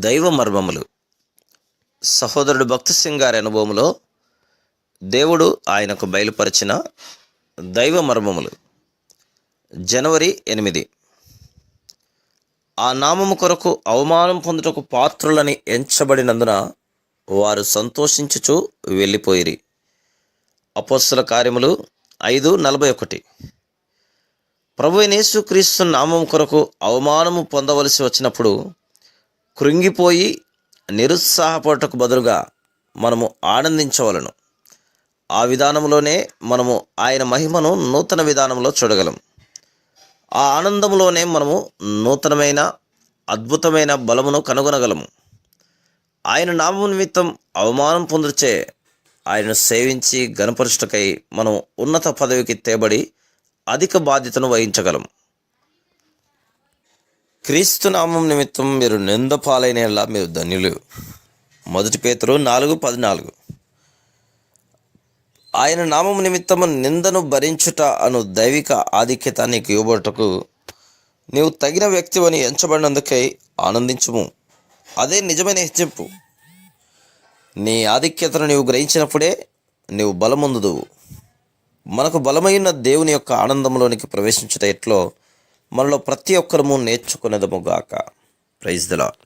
దైవ మర్మములు. సహోదరుడు భక్తి సింగ్ గారి అనుభవంలో దేవుడు ఆయనకు బయలుపరిచిన దైవ మర్మములు. జనవరి 8. ఆ నామము కొరకు అవమానం పొందుటకు పాత్రులని ఎంచబడినందున వారు సంతోషించుచు వెళ్ళిపోయిరి. అపోస్తల కార్యములు 5:41. ప్రభువైన యేసుక్రీస్తు నామం కొరకు అవమానము పొందవలసి వచ్చినప్పుడు కృంగిపోయి నిరుత్సాహపడటకు బదులుగా మనము ఆనందించవలను. ఆ విధానంలోనే మనము ఆయన మహిమను నూతన విధానంలో చూడగలం. ఆ ఆనందంలోనే మనము నూతనమైన అద్భుతమైన బలమును కనుగొనగలము. ఆయన నామం నిమిత్తం అవమానం పొందుచే ఆయనను సేవించి గణపరుచుటకై మనం ఉన్నత పదవికి తేబడి అధిక బాధ్యతను వహించగలము. క్రీస్తు నామం నిమిత్తం మీరు నింద పాలైనలా మీరు ధన్యులు. 1 పేతురు 4:14. ఆయన నామం నిమిత్తము నిందను భరించుట అను దైవిక ఆధిక్యత నీకు ఇవ్వబడుటకు నీవు తగిన వ్యక్తివని ఎంచబడినందుకై ఆనందించుము. అదే నిజమైన హెచ్చింపు. నీ ఆధిక్యతను నీవు గ్రహించినప్పుడే నీవు బలమొందుదువు. మనకు బలమైన దేవుని యొక్క ఆనందంలోనికి ప్రవేశించుట ఎట్లో మనలో ప్రతి ఒక్కరము నేర్చుకునేదముగాక. Praise the lord.